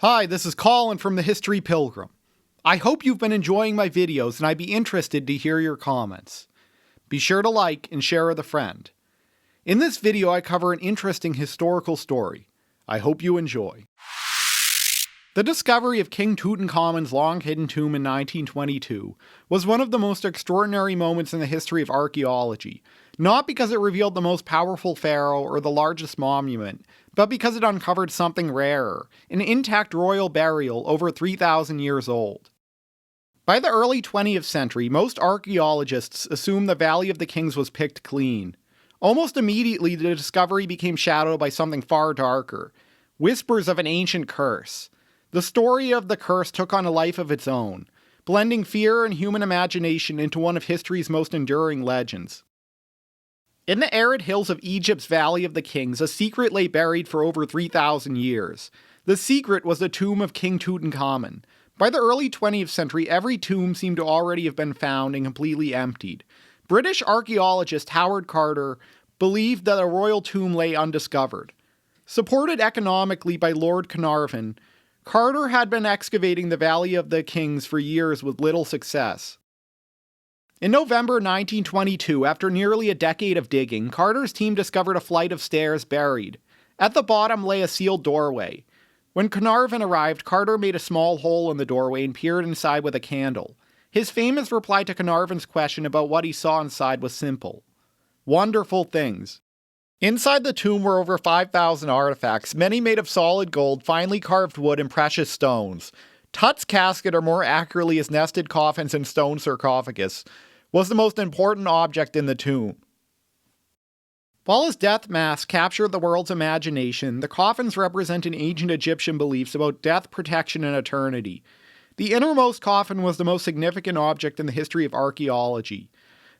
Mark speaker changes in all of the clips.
Speaker 1: Hi, this is Colin from the History Pilgrim. I hope you've been enjoying my videos and I'd be interested to hear your comments. Be sure to like and share with a friend. In this video I cover an interesting historical story. I hope you enjoy. The discovery of King Tutankhamun's long-hidden tomb in 1922 was one of the most extraordinary moments in the history of archaeology, not because it revealed the most powerful pharaoh or the largest monument, but because it uncovered something rarer, an intact royal burial over 3,000 years old. By the early 20th century, most archaeologists assumed the Valley of the Kings was picked clean. Almost immediately, the discovery became shadowed by something far darker, whispers of an ancient curse. The story of the curse took on a life of its own, blending fear and human imagination into one of history's most enduring legends. In the arid hills of Egypt's Valley of the Kings, a secret lay buried for over 3,000 years. The secret was the tomb of King Tutankhamun. By the early 20th century, every tomb seemed to already have been found and completely emptied. British archaeologist Howard Carter believed that a royal tomb lay undiscovered. Supported economically by Lord Carnarvon, Carter had been excavating the Valley of the Kings for years with little success. In November 1922, after nearly a decade of digging, Carter's team discovered a flight of stairs buried. At the bottom lay a sealed doorway. When Carnarvon arrived, Carter made a small hole in the doorway and peered inside with a candle. His famous reply to Carnarvon's question about what he saw inside was simple: wonderful things. Inside the tomb were over 5,000 artifacts, many made of solid gold, finely carved wood, and precious stones. Tut's casket, or more accurately his nested coffins and stone sarcophagus, was the most important object in the tomb. While his death mask captured the world's imagination, the coffins represented ancient Egyptian beliefs about death, protection, and eternity. The innermost coffin was the most significant object in the history of archaeology.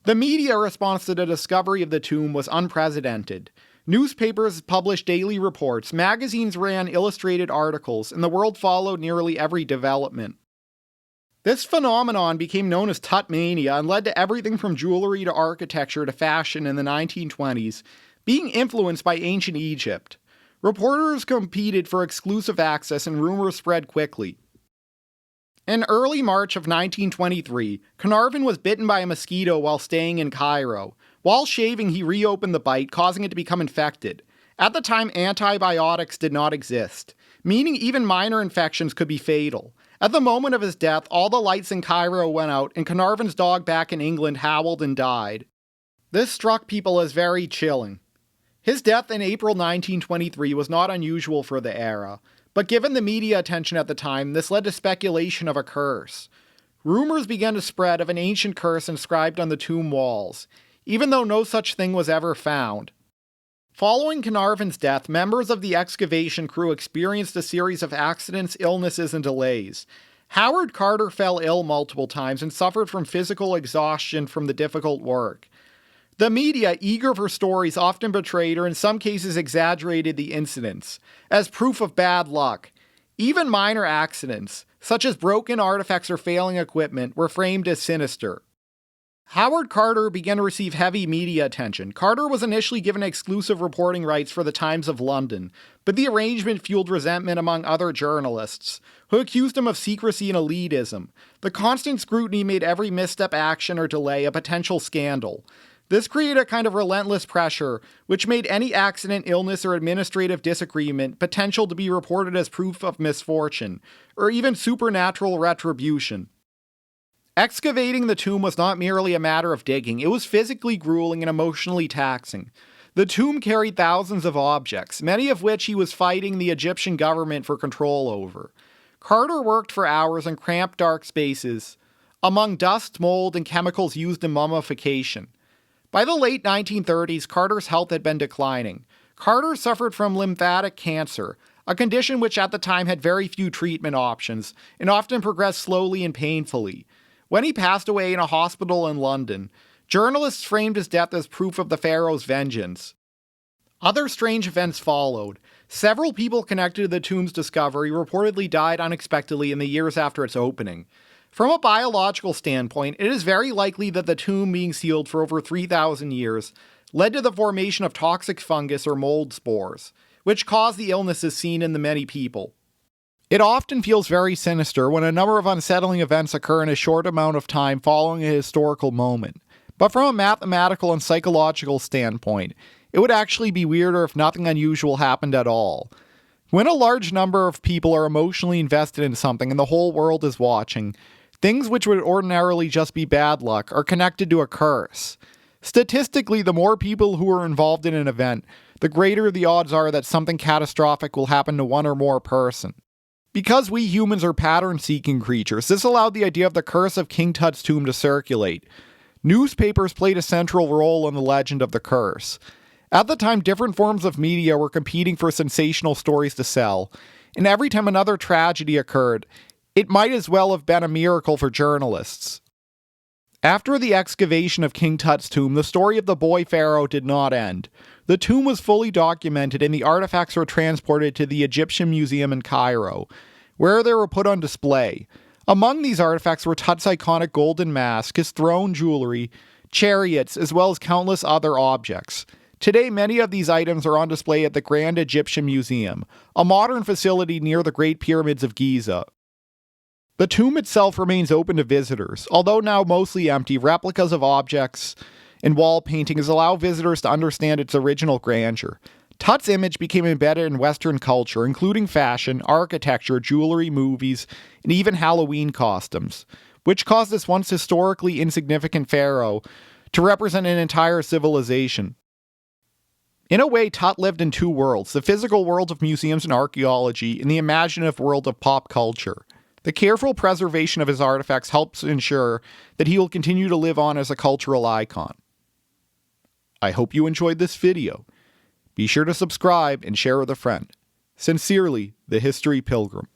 Speaker 1: The media response to the discovery of the tomb was unprecedented. Newspapers published daily reports, magazines ran illustrated articles, and the world followed nearly every development. This phenomenon became known as Tutmania and led to everything from jewelry to architecture to fashion in the 1920s being influenced by ancient Egypt. Reporters competed for exclusive access and rumors spread quickly. In early March of 1923, Carnarvon was bitten by a mosquito while staying in Cairo. While shaving, he reopened the bite, causing it to become infected. At the time, antibiotics did not exist, meaning even minor infections could be fatal. At the moment of his death, all the lights in Cairo went out, and Carnarvon's dog back in England howled and died. This struck people as very chilling. His death in April 1923 was not unusual for the era, but given the media attention at the time, this led to speculation of a curse. Rumors began to spread of an ancient curse inscribed on the tomb walls, even though no such thing was ever found. Following Carnarvon's death, members of the excavation crew experienced a series of accidents, illnesses, and delays. Howard Carter fell ill multiple times and suffered from physical exhaustion from the difficult work. The media, eager for stories, often betrayed or in some cases exaggerated the incidents as proof of bad luck. Even minor accidents, such as broken artifacts or failing equipment, were framed as sinister. Howard Carter began to receive heavy media attention. Carter was initially given exclusive reporting rights for the Times of London, but the arrangement fueled resentment among other journalists, who accused him of secrecy and elitism. The constant scrutiny made every misstep, action, or delay a potential scandal. This created a kind of relentless pressure, which made any accident, illness, or administrative disagreement potential to be reported as proof of misfortune, or even supernatural retribution. Excavating the tomb was not merely a matter of digging, it was physically grueling and emotionally taxing. The tomb carried thousands of objects, many of which he was fighting the Egyptian government for control over. Carter worked for hours in cramped, dark spaces, among dust, mold, and chemicals used in mummification. By the late 1930s, Carter's health had been declining. Carter suffered from lymphatic cancer, a condition which at the time had very few treatment options, and often progressed slowly and painfully. When he passed away in a hospital in London, journalists framed his death as proof of the pharaoh's vengeance. Other strange events followed. Several people connected to the tomb's discovery reportedly died unexpectedly in the years after its opening. From a biological standpoint, it is very likely that the tomb being sealed for over 3,000 years led to the formation of toxic fungus or mold spores, which caused the illnesses seen in the many people. It often feels very sinister when a number of unsettling events occur in a short amount of time following a historical moment. But from a mathematical and psychological standpoint, it would actually be weirder if nothing unusual happened at all. When a large number of people are emotionally invested in something and the whole world is watching, things which would ordinarily just be bad luck are connected to a curse. Statistically, the more people who are involved in an event, the greater the odds are that something catastrophic will happen to one or more person. Because we humans are pattern-seeking creatures, this allowed the idea of the curse of King Tut's tomb to circulate. Newspapers played a central role in the legend of the curse. At the time, different forms of media were competing for sensational stories to sell, and every time another tragedy occurred, it might as well have been a miracle for journalists. After the excavation of King Tut's tomb, the story of the boy pharaoh did not end. The tomb was fully documented and the artifacts were transported to the Egyptian Museum in Cairo, where they were put on display. Among these artifacts were Tut's iconic golden mask, his throne jewelry, chariots, as well as countless other objects. Today, many of these items are on display at the Grand Egyptian Museum, a modern facility near the Great Pyramids of Giza. The tomb itself remains open to visitors. Although now mostly empty, replicas of objects and wall paintings allow visitors to understand its original grandeur. Tut's image became embedded in Western culture, including fashion, architecture, jewelry, movies, and even Halloween costumes, which caused this once historically insignificant pharaoh to represent an entire civilization. In a way, Tut lived in two worlds, the physical world of museums and archaeology, and the imaginative world of pop culture. The careful preservation of his artifacts helps ensure that he will continue to live on as a cultural icon. I hope you enjoyed this video. Be sure to subscribe and share with a friend. Sincerely, the History Pilgrim.